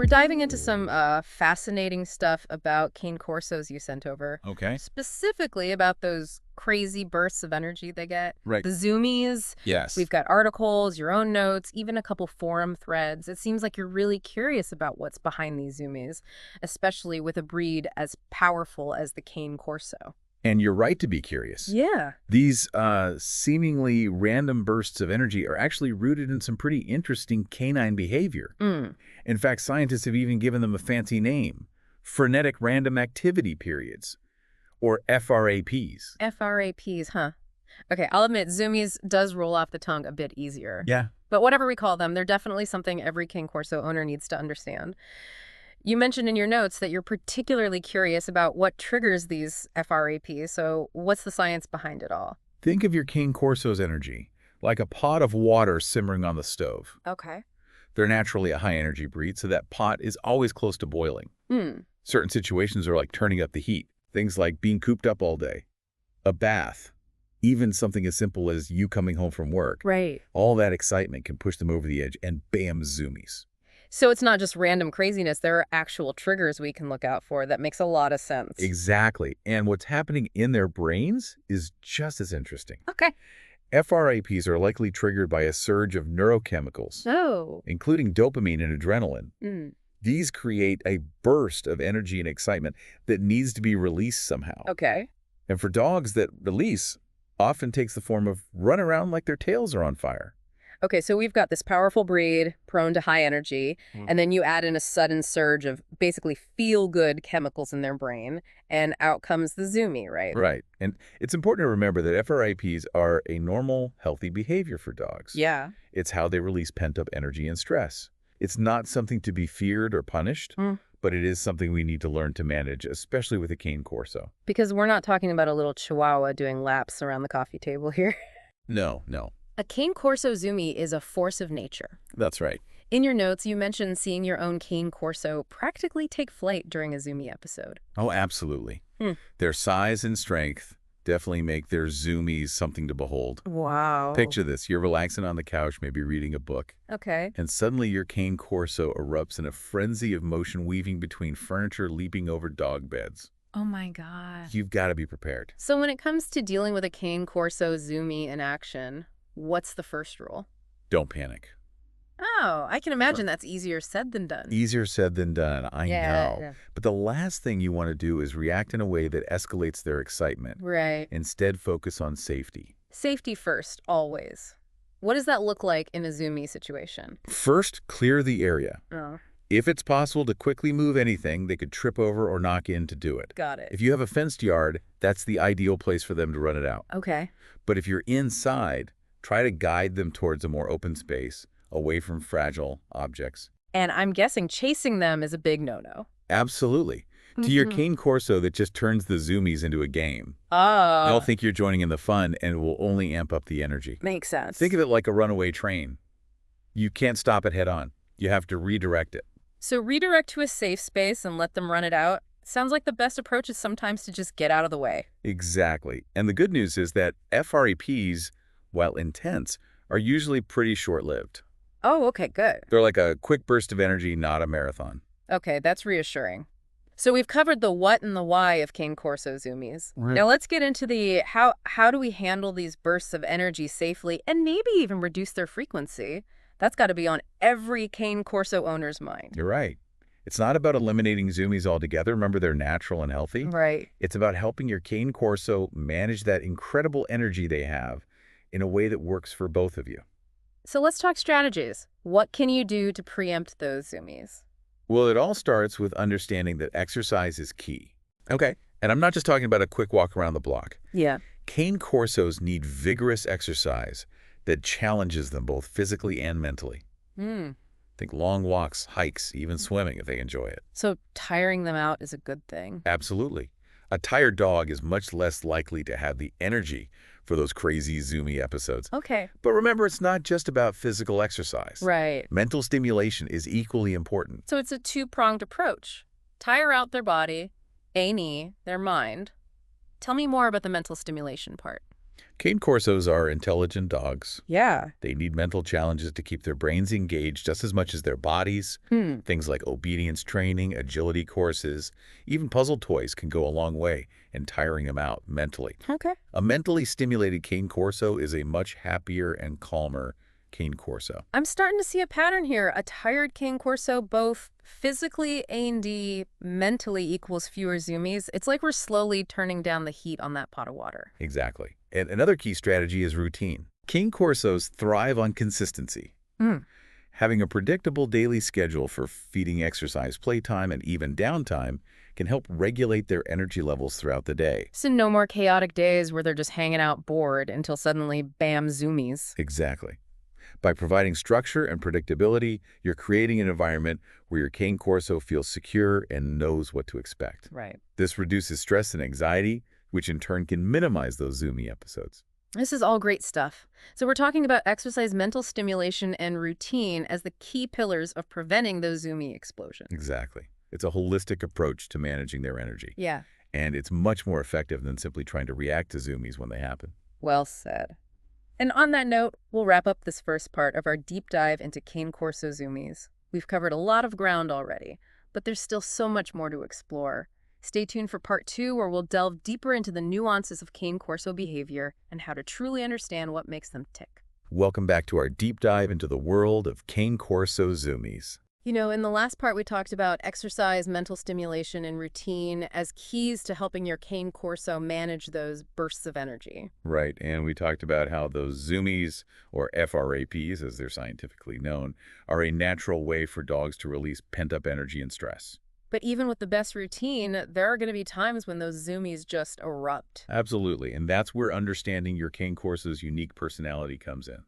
diving into some fascinating stuff about Cane Corsos you sent over. Okay. Specifically about those crazy bursts of energy they get. Right. The Zoomies. Yes. We've got articles, your own notes, even a couple forum threads. It seems like you're really curious about what's behind these Zoomies, especially with a breed as powerful as the Cane Corso. And you're right to be curious. Yeah. These seemingly random bursts of energy are actually rooted in some pretty interesting canine behavior. In fact, scientists have even given them a fancy name, frenetic random activity periods, or FRAPs. FRAPs, huh? Okay, I'll admit, Zoomies does roll off the tongue a bit easier. Yeah. But whatever we call them, they're definitely something every Cane Corso owner needs to understand. You mentioned in your notes that you're particularly curious about what triggers these FRAPs, so what's the science behind it all? Think of your Cane Corso's energy like a pot of water simmering on the stove. Okay. They're naturally a high-energy breed, so that pot is always close to boiling. Certain situations are like turning up the heat. Things like being cooped up all day, a bath, even something as simple as you coming home from work. Right. All that excitement can push them over the edge, and bam, Zoomies. So it's not just random craziness. There are actual triggers we can look out for. That makes a lot of sense. Exactly. And what's happening in their brains is just as interesting. Okay. FRAPs are likely triggered by a surge of neurochemicals, including dopamine and adrenaline. These create a burst of energy and excitement that needs to be released somehow. Okay. And for dogs, that release often takes the form of run around like their tails are on fire. Okay, so we've got this powerful breed, prone to high energy, and then you add in a sudden surge of basically feel-good chemicals in their brain, and out comes the Zoomie, right? Right. And it's important to remember that FRAPs are a normal, healthy behavior for dogs. Yeah. It's how they release pent-up energy and stress. It's not something to be feared or punished, but it is something we need to learn to manage, especially with a Cane Corso. Because we're not talking about a little chihuahua doing laps around the coffee table here. No. A Cane Corso Zoomie is a force of nature. That's right. In your notes, you mentioned seeing your own Cane Corso practically take flight during a Zoomie episode. Oh, absolutely. Their size and strength definitely make their Zoomies something to behold. Wow. Picture this. You're relaxing on the couch, maybe reading a book. Okay. And suddenly your Cane Corso erupts in a frenzy of motion weaving between furniture, leaping over dog beds. Oh my God. You've got to be prepared. So when it comes to dealing with a Cane Corso Zoomie in action, what's the first rule? Don't panic. Oh, I can imagine that's easier said than done. Easier said than done, I know. Yeah. But the last thing you want to do is react in a way that escalates their excitement. Right. Instead, focus on safety. Safety first, always. What does that look like in a Zoomie situation? First, clear the area. Oh, If it's possible to quickly move anything they could trip over or knock in to do it. got it. If you have a fenced yard, that's the ideal place for them to run it out. Okay. But if you're inside, try to guide them towards a more open space, away from fragile objects. And I'm guessing chasing them is a big no-no. Absolutely. To your Cane Corso that just turns the Zoomies into a game. Oh. They'll think you're joining in the fun and will only amp up the energy. Makes sense. Think of it like a runaway train. You can't stop it head on. You have to redirect it. So redirect to a safe space and let them run it out. Sounds like the best approach is sometimes to just get out of the way. Exactly. And the good news is that FRAPs, while intense, are usually pretty short-lived. Oh, okay, good. They're like a quick burst of energy, not a marathon. Okay, that's reassuring. So we've covered the what and the why of Cane Corso Zoomies. Right. Now let's get into the how do we handle these bursts of energy safely and maybe even reduce their frequency? That's got to be on every Cane Corso owner's mind. You're right. It's not about eliminating Zoomies altogether. Remember, they're natural and healthy. Right. It's about helping your Cane Corso manage that incredible energy they have in a way that works for both of you. So let's talk strategies. What can you do to preempt those Zoomies? Well, it all starts with understanding that exercise is key. Okay. And I'm not just talking about a quick walk around the block. Yeah. Cane Corsos need vigorous exercise that challenges them both physically and mentally. Think long walks, hikes, even swimming if they enjoy it. So tiring them out is a good thing. Absolutely. A tired dog is much less likely to have the energy for those crazy Zoomie episodes. Okay. But remember, it's not just about physical exercise. Right. Mental stimulation is equally important. So it's a two-pronged approach. Tire out their body, A&E, their mind. Tell me more about the mental stimulation part. Cane Corsos are intelligent dogs. Yeah. They need mental challenges to keep their brains engaged just as much as their bodies. Hmm. Things like obedience training, agility courses, even puzzle toys can go a long way in tiring them out mentally. Okay. A mentally stimulated Cane Corso is a much happier and calmer Cane Corso. I'm starting to see a pattern here. A tired Cane Corso, both physically and mentally, equals fewer zoomies. It's like we're slowly turning down the heat on that pot of water. Exactly. And another key strategy is routine. Cane Corsos thrive on consistency. Hmm. Having a predictable daily schedule for feeding, exercise, playtime, and even downtime can help regulate their energy levels throughout the day. So no more chaotic days where they're just hanging out bored until suddenly, bam, zoomies. Exactly. By providing structure and predictability, you're creating an environment where your Cane Corso feels secure and knows what to expect. Right. This reduces stress and anxiety, which in turn can minimize those zoomy episodes. This is all great stuff. So we're talking about exercise, mental stimulation, and routine as the key pillars of preventing those zoomy explosions. Exactly. It's a holistic approach to managing their energy. Yeah. And it's much more effective than simply trying to react to zoomies when they happen. Well said. And on that note, we'll wrap up this first part of our deep dive into Cane Corso Zoomies. We've covered a lot of ground already, but there's still so much more to explore. Stay tuned for part 2, where we'll delve deeper into the nuances of Cane Corso behavior and how to truly understand what makes them tick. Welcome back to our deep dive into the world of Cane Corso Zoomies. You know, in the last part, we talked about exercise, mental stimulation, and routine as keys to helping your Cane Corso manage those bursts of energy. Right, and we talked about how those Zoomies, or FRAPs as they're scientifically known, are a natural way for dogs to release pent-up energy and stress. But even with the best routine, there are going to be times when those zoomies just erupt. Absolutely, and that's where understanding your Cane Corso's unique personality comes in.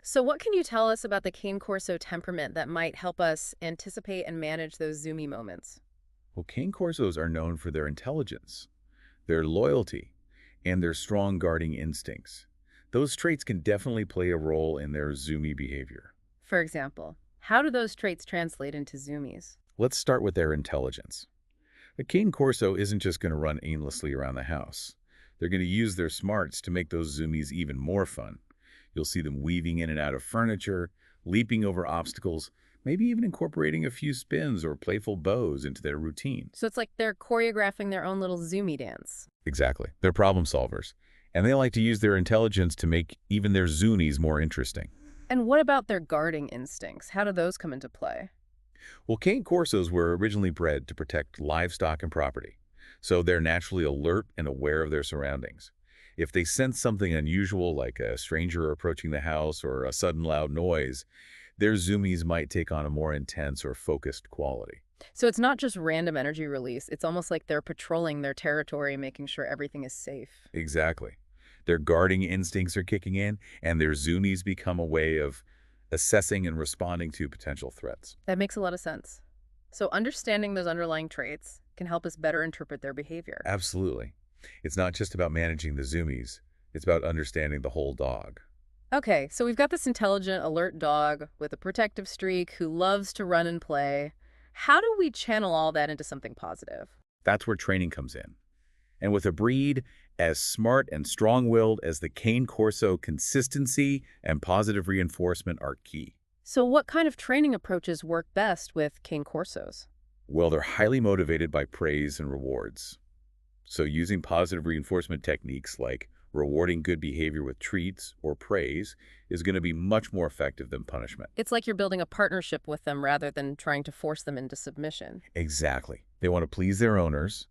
So what can you tell us about the Cane Corso temperament that might help us anticipate and manage those zoomy moments? Well, Cane Corsos are known for their intelligence, their loyalty, and their strong guarding instincts. Those traits can definitely play a role in their zoomy behavior. For example, how do those traits translate into zoomies? Let's start with their intelligence. A Cane Corso isn't just going to run aimlessly around the house. They're going to use their smarts to make those zoomies even more fun. You'll see them weaving in and out of furniture, leaping over obstacles, maybe even incorporating a few spins or playful bows into their routine. So it's like they're choreographing their own little zoomy dance. Exactly. They're problem solvers, and they like to use their intelligence to make even their Zoonies more interesting. And what about their guarding instincts? How do those come into play? Well, Cane Corsos were originally bred to protect livestock and property, so they're naturally alert and aware of their surroundings. If they sense something unusual, like a stranger approaching the house or a sudden loud noise, their Zoomies might take on a more intense or focused quality. So it's not just random energy release. It's almost like they're patrolling their territory, making sure everything is safe. Exactly. Their guarding instincts are kicking in, and their Zoonies become a way of assessing and responding to potential threats. That makes a lot of sense. So understanding those underlying traits can help us better interpret their behavior. Absolutely. It's not just about managing the Zoomies. It's about understanding the whole dog. Okay, so we've got this intelligent, alert dog with a protective streak who loves to run and play. How do we channel all that into something positive? That's where training comes in. And with a breed as smart and strong-willed as the Cane Corso, consistency and positive reinforcement are key. So what kind of training approaches work best with Cane Corsos? Well, they're highly motivated by praise and rewards. So using positive reinforcement techniques like rewarding good behavior with treats or praise is going to be much more effective than punishment. It's like you're building a partnership with them rather than trying to force them into submission. Exactly. They want to please their owners,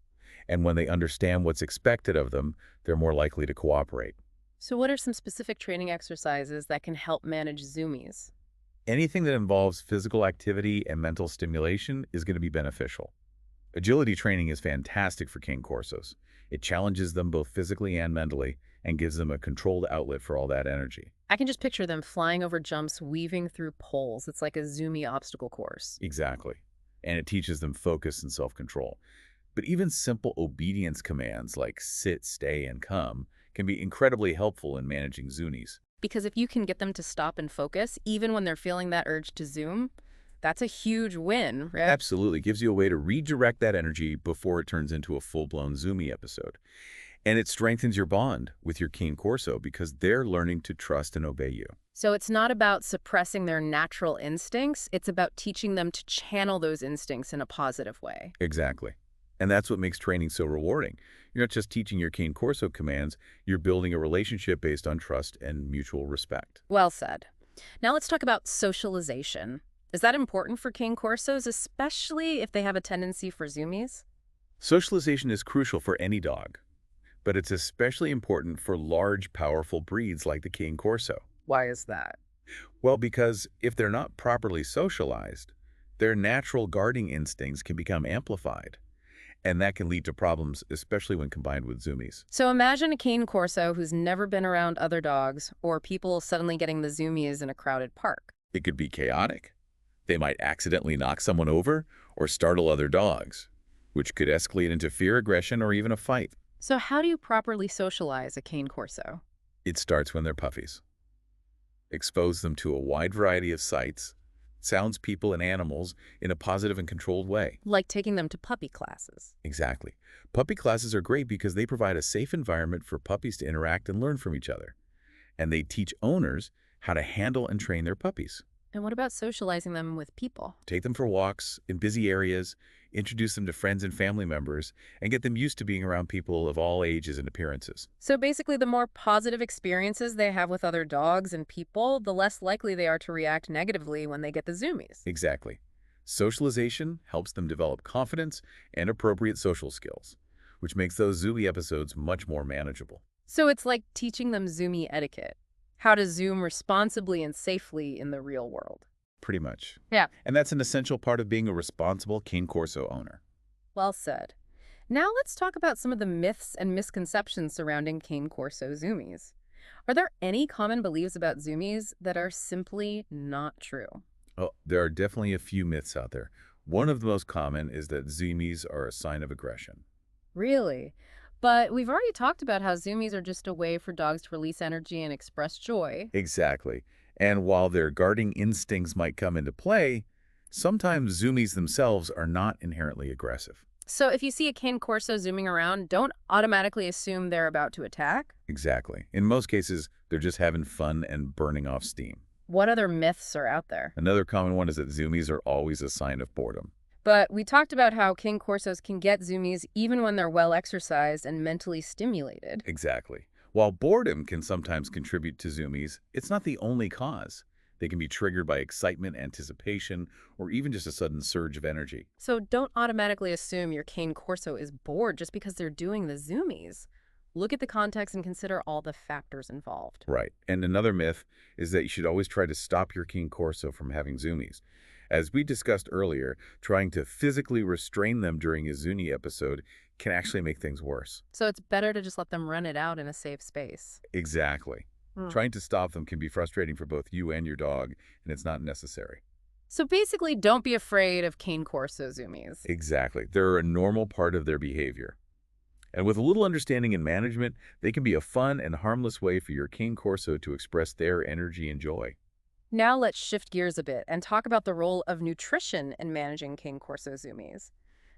and when they understand what's expected of them, they're more likely to cooperate. So what are some specific training exercises that can help manage zoomies? Anything that involves physical activity and mental stimulation is going to be beneficial. Agility training is fantastic for Cane Corsos. It challenges them both physically and mentally and gives them a controlled outlet for all that energy. I can just picture them flying over jumps, weaving through poles. It's like a zoomy obstacle course. Exactly. And it teaches them focus and self-control. But even simple obedience commands like sit, stay, and come can be incredibly helpful in managing Zoonies. Because if you can get them to stop and focus, even when they're feeling that urge to zoom, that's a huge win, right? Absolutely. Gives you a way to redirect that energy before it turns into a full-blown Zoomy episode. And it strengthens your bond with your Cane Corso because they're learning to trust and obey you. So it's not about suppressing their natural instincts, it's about teaching them to channel those instincts in a positive way. Exactly. And that's what makes training so rewarding. You're not just teaching your Cane Corso commands, you're building a relationship based on trust and mutual respect. Well said. Now let's talk about socialization. Is that important for Cane Corsos, especially if they have a tendency for zoomies? Socialization is crucial for any dog, but it's especially important for large, powerful breeds like the Cane Corso. Why is that? Well, because if they're not properly socialized, their natural guarding instincts can become amplified. And that can lead to problems, especially when combined with zoomies. So imagine a Cane Corso who's never been around other dogs, or people suddenly getting the zoomies in a crowded park. It could be chaotic. They might accidentally knock someone over or startle other dogs, which could escalate into fear, aggression, or even a fight. So how do you properly socialize a Cane Corso? It starts when they're puppies. Expose them to a wide variety of sights, sounds, people, and animals in a positive and controlled way. Like taking them to puppy classes. Exactly. Puppy classes are great because they provide a safe environment for puppies to interact and learn from each other. And they teach owners how to handle and train their puppies. And what about socializing them with people? Take them for walks in busy areas, introduce them to friends and family members, and get them used to being around people of all ages and appearances. So basically, the more positive experiences they have with other dogs and people, the less likely they are to react negatively when they get the zoomies. Exactly. Socialization helps them develop confidence and appropriate social skills, which makes those zoomie episodes much more manageable. So it's like teaching them zoomie etiquette, how to zoom responsibly and safely in the real world. Pretty much. Yeah. And that's an essential part of being a responsible Cane Corso owner. Well said. Now let's talk about some of the myths and misconceptions surrounding Cane Corso zoomies. Are there any common beliefs about zoomies that are simply not true? Oh, there are definitely a few myths out there. One of the most common is that zoomies are a sign of aggression. Really? But we've already talked about how zoomies are just a way for dogs to release energy and express joy. Exactly. And while their guarding instincts might come into play, sometimes zoomies themselves are not inherently aggressive. So if you see a Cane Corso zooming around, don't automatically assume they're about to attack. Exactly. In most cases, they're just having fun and burning off steam. What other myths are out there? Another common one is that zoomies are always a sign of boredom. But we talked about how Cane Corsos can get zoomies even when they're well exercised and mentally stimulated. Exactly. While boredom can sometimes contribute to zoomies, it's not the only cause. They can be triggered by excitement, anticipation, or even just a sudden surge of energy. So don't automatically assume your Cane Corso is bored just because they're doing the zoomies. Look at the context and consider all the factors involved. Right. And another myth is that you should always try to stop your Cane Corso from having zoomies. As we discussed earlier, trying to physically restrain them during a zoonie episode can actually make things worse. So it's better to just let them run it out in a safe space. Exactly. Trying to stop them can be frustrating for both you and your dog, and it's not necessary. So basically, don't be afraid of Cane Corso zoomies. Exactly. They're a normal part of their behavior. And with a little understanding and management, they can be a fun and harmless way for your Cane Corso to express their energy and joy. Now let's shift gears a bit and talk about the role of nutrition in managing Cane Corso zoomies.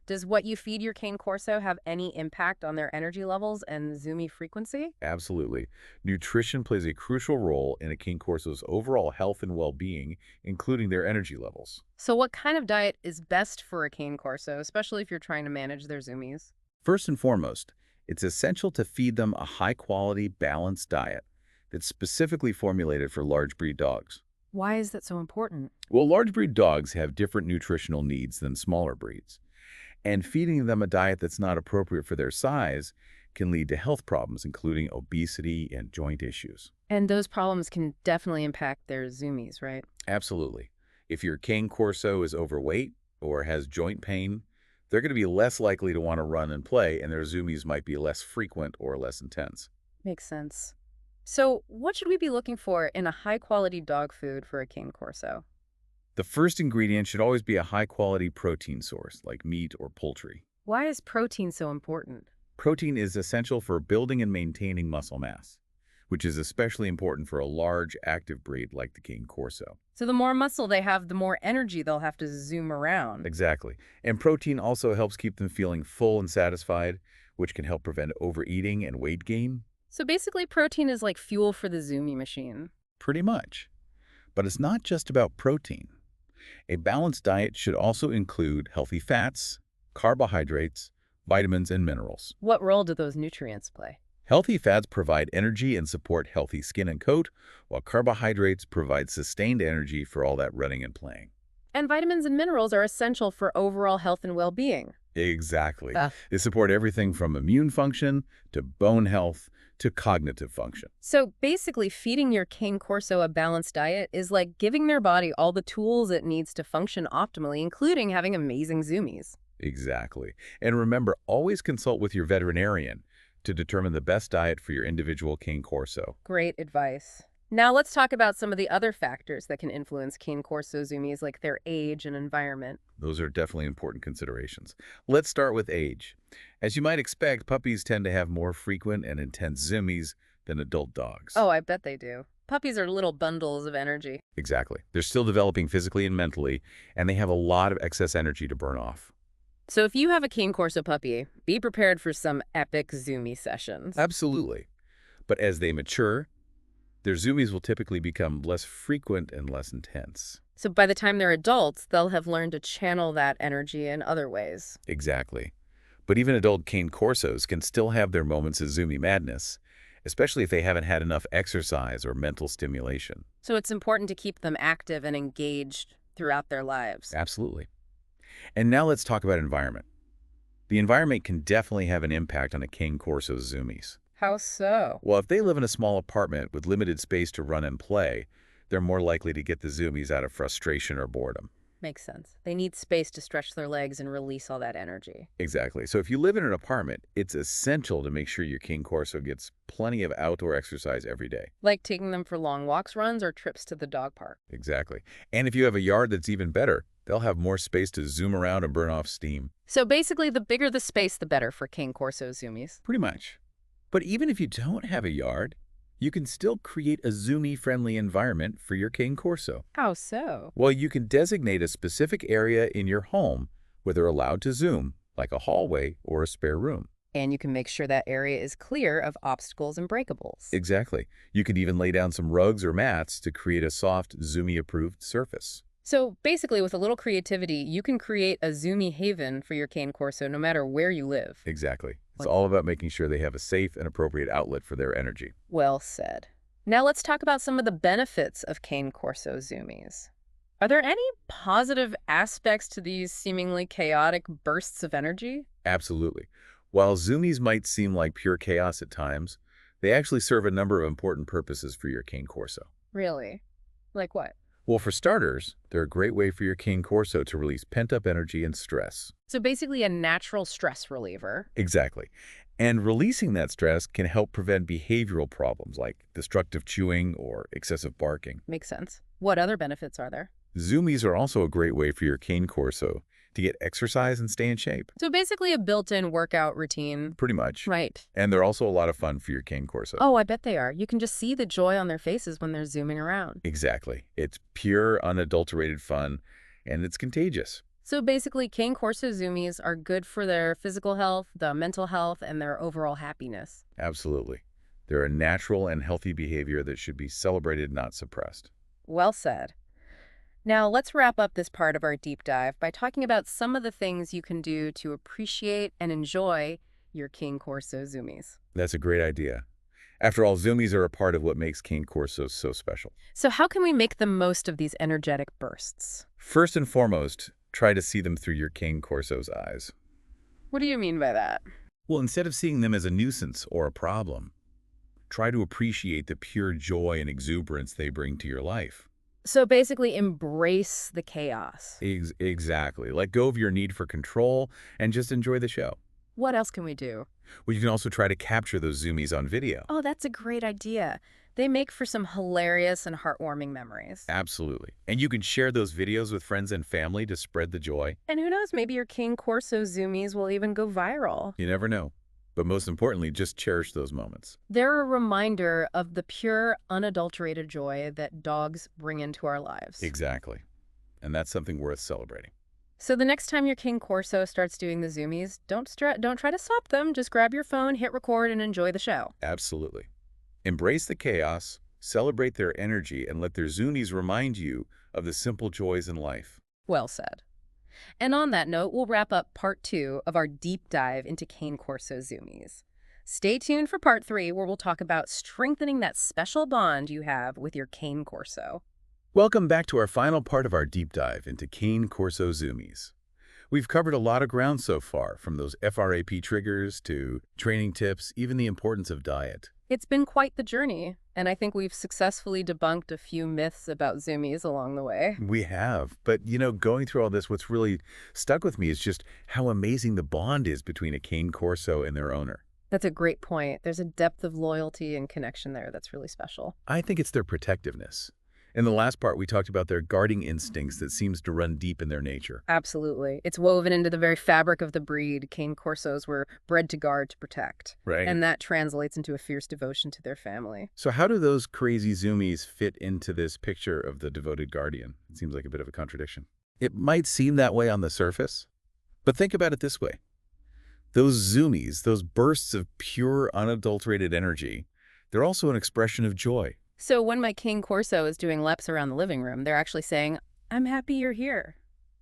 Does what you feed your Cane Corso have any impact on their energy levels and zoomie frequency? Absolutely. Nutrition plays a crucial role in a Cane Corso's overall health and well-being, including their energy levels. So what kind of diet is best for a Cane Corso, especially if you're trying to manage their zoomies? First and foremost, it's essential to feed them a high-quality, balanced diet that's specifically formulated for large breed dogs. Why is that so important? Well, large breed dogs have different nutritional needs than smaller breeds, and feeding them a diet that's not appropriate for their size can lead to health problems, including obesity and joint issues. And those problems can definitely impact their zoomies, right? Absolutely. If your Cane Corso is overweight or has joint pain, they're going to be less likely to want to run and play, and their zoomies might be less frequent or less intense. Makes sense. So what should we be looking for in a high-quality dog food for a Cane Corso? The first ingredient should always be a high-quality protein source, like meat or poultry. Why is protein so important? Protein is essential for building and maintaining muscle mass, which is especially important for a large, active breed like the Cane Corso. So the more muscle they have, the more energy they'll have to zoom around. Exactly. And protein also helps keep them feeling full and satisfied, which can help prevent overeating and weight gain. So basically, protein is like fuel for the Zoomie machine. Pretty much. But it's not just about protein. A balanced diet should also include healthy fats, carbohydrates, vitamins, and minerals. What role do those nutrients play? Healthy fats provide energy and support healthy skin and coat, while carbohydrates provide sustained energy for all that running and playing. And vitamins and minerals are essential for overall health and well-being. Exactly. Uh, They support everything from immune function to bone health to cognitive function. So basically, feeding your Cane Corso a balanced diet is like giving their body all the tools it needs to function optimally, including having amazing Zoomies. Exactly. And remember, always consult with your veterinarian to determine the best diet for your individual Cane Corso. Great advice. Now let's talk about some of the other factors that can influence Cane Corso Zoomies, like their age and environment. Those are definitely important considerations. Let's start with age. As you might expect, puppies tend to have more frequent and intense zoomies than adult dogs. Oh, I bet they do. Puppies are little bundles of energy. Exactly. They're still developing physically and mentally, and they have a lot of excess energy to burn off. So if you have a Cane Corso puppy, be prepared for some epic Zoomie sessions. Absolutely. But as they mature, their zoomies will typically become less frequent and less intense. So by the time they're adults, they'll have learned to channel that energy in other ways. Exactly. But even adult Cane Corsos can still have their moments of zoomie madness, especially if they haven't had enough exercise or mental stimulation. So it's important to keep them active and engaged throughout their lives. Absolutely. And now let's talk about environment. The environment can definitely have an impact on a Cane Corso's zoomies. How so? Well, if they live in a small apartment with limited space to run and play, they're more likely to get the zoomies out of frustration or boredom. Makes sense. They need space to stretch their legs and release all that energy. Exactly. So if you live in an apartment, it's essential to make sure your Cane Corso gets plenty of outdoor exercise every day. Like taking them for long walks, runs, or trips to the dog park. Exactly. And if you have a yard that's even better, they'll have more space to zoom around and burn off steam. So basically, the bigger the space, the better for Cane Corso Zoomies. Pretty much. But even if you don't have a yard, you can still create a zoomie-friendly environment for your Cane Corso. How so? Well, you can designate a specific area in your home where they're allowed to zoom, like a hallway or a spare room. And you can make sure that area is clear of obstacles and breakables. Exactly. You could even lay down some rugs or mats to create a soft, zoomie-approved surface. So basically, with a little creativity, you can create a Zoomie haven for your Cane Corso no matter where you live. Exactly. It's all about making sure they have a safe and appropriate outlet for their energy. Well said. Now let's talk about some of the benefits of Cane Corso Zoomies. Are there any positive aspects to these seemingly chaotic bursts of energy? Absolutely. While zoomies might seem like pure chaos at times, they actually serve a number of important purposes for your Cane Corso. Really? Like what? Well, for starters, they're a great way for your Cane Corso to release pent-up energy and stress. So basically a natural stress reliever. Exactly. And releasing that stress can help prevent behavioral problems like destructive chewing or excessive barking. Makes sense. What other benefits are there? Zoomies are also a great way for your Cane Corso to get exercise and stay in shape. So basically a built-in workout routine. Pretty much. Right. And they're also a lot of fun for your Cane Corso. Oh, I bet they are. You can just see the joy on their faces when they're zooming around. Exactly. It's pure, unadulterated fun, and it's contagious. So basically, Cane Corso Zoomies are good for their physical health, the mental health, and their overall happiness. Absolutely. They're a natural and healthy behavior that should be celebrated, not suppressed. Well said. Now, let's wrap up this part of our deep dive by talking about some of the things you can do to appreciate and enjoy your Cane Corso Zoomies. That's a great idea. After all, zoomies are a part of what makes Cane Corsos so special. So how can we make the most of these energetic bursts? First and foremost, try to see them through your Cane Corso's eyes. What do you mean by that? Well, instead of seeing them as a nuisance or a problem, try to appreciate the pure joy and exuberance they bring to your life. So basically embrace the chaos. Exactly. Let go of your need for control and just enjoy the show. What else can we do? Well, you can also try to capture those zoomies on video. Oh, that's a great idea. They make for some hilarious and heartwarming memories. Absolutely. And you can share those videos with friends and family to spread the joy. And who knows, maybe your Cane Corso Zoomies will even go viral. You never know. But most importantly, just cherish those moments. They're a reminder of the pure, unadulterated joy that dogs bring into our lives. Exactly. And that's something worth celebrating. So the next time your Cane Corso starts doing the zoomies, don't try to stop them. Just grab your phone, hit record, and enjoy the show. Absolutely. Embrace the chaos, celebrate their energy, and let their Zoomies remind you of the simple joys in life. Well said. And on that note, we'll wrap up part 2 of our deep dive into Cane Corso Zoomies. Stay tuned for part 3, where we'll talk about strengthening that special bond you have with your Cane Corso. Welcome back to our final part of our deep dive into Cane Corso Zoomies. We've covered a lot of ground so far, from those FRAP triggers to training tips, even the importance of diet. It's been quite the journey, and I think we've successfully debunked a few myths about zoomies along the way. We have, but going through all this, what's really stuck with me is just how amazing the bond is between a Cane Corso and their owner. That's a great point. There's a depth of loyalty and connection there that's really special. I think it's their protectiveness. In the last part, we talked about their guarding instincts that seems to run deep in their nature. Absolutely. It's woven into the very fabric of the breed. Cane Corsos were bred to guard, to protect. Right. And that translates into a fierce devotion to their family. So how do those crazy Zoomies fit into this picture of the devoted guardian? It seems like a bit of a contradiction. It might seem that way on the surface, but think about it this way. Those Zoomies, those bursts of pure, unadulterated energy, they're also an expression of joy. So when my Cane Corso is doing laps around the living room, they're actually saying, "I'm happy you're here."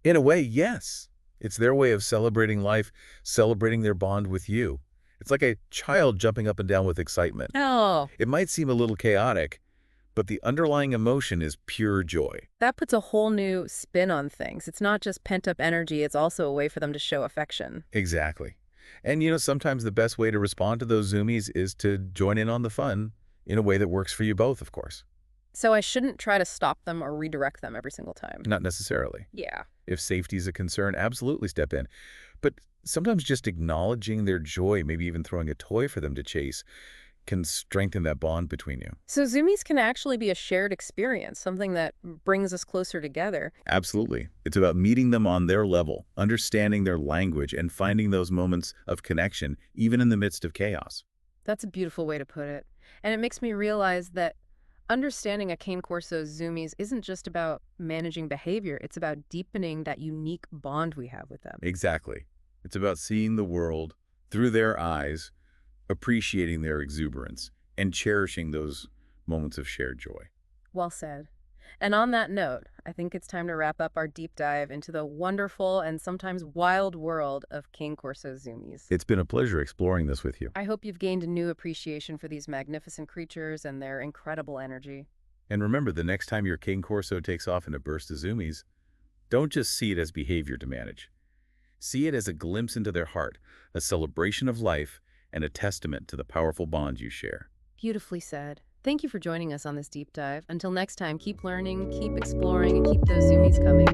In a way, yes. It's their way of celebrating life, celebrating their bond with you. It's like a child jumping up and down with excitement. Oh, It might seem a little chaotic, but the underlying emotion is pure joy. that puts a whole new spin on things. It's not just pent-up energy, it's also a way for them to show affection. Exactly. And sometimes the best way to respond to those Zoomies is to join in on the fun in a way that works for you both, of course. So I shouldn't try to stop them or redirect them every single time. Not necessarily. Yeah. If safety is a concern, absolutely step in. But sometimes just acknowledging their joy, maybe even throwing a toy for them to chase, can strengthen that bond between you. So zoomies can actually be a shared experience, something that brings us closer together. Absolutely. It's about meeting them on their level, understanding their language, and finding those moments of connection, even in the midst of chaos. That's a beautiful way to put it. And it makes me realize that understanding a Cane Corso's zoomies isn't just about managing behavior, it's about deepening that unique bond we have with them. Exactly. It's about seeing the world through their eyes, appreciating their exuberance, and cherishing those moments of shared joy. Well said. And on that note, I think it's time to wrap up our deep dive into the wonderful and sometimes wild world of Cane Corso zoomies. It's been a pleasure exploring this with you. I hope you've gained a new appreciation for these magnificent creatures and their incredible energy. And remember, the next time your Cane Corso takes off in a burst of Zoomies, don't just see it as behavior to manage. See it as a glimpse into their heart, a celebration of life, and a testament to the powerful bond you share. Beautifully said. Thank you for joining us on this deep dive. Until next time, keep learning, keep exploring, and keep those zoomies coming.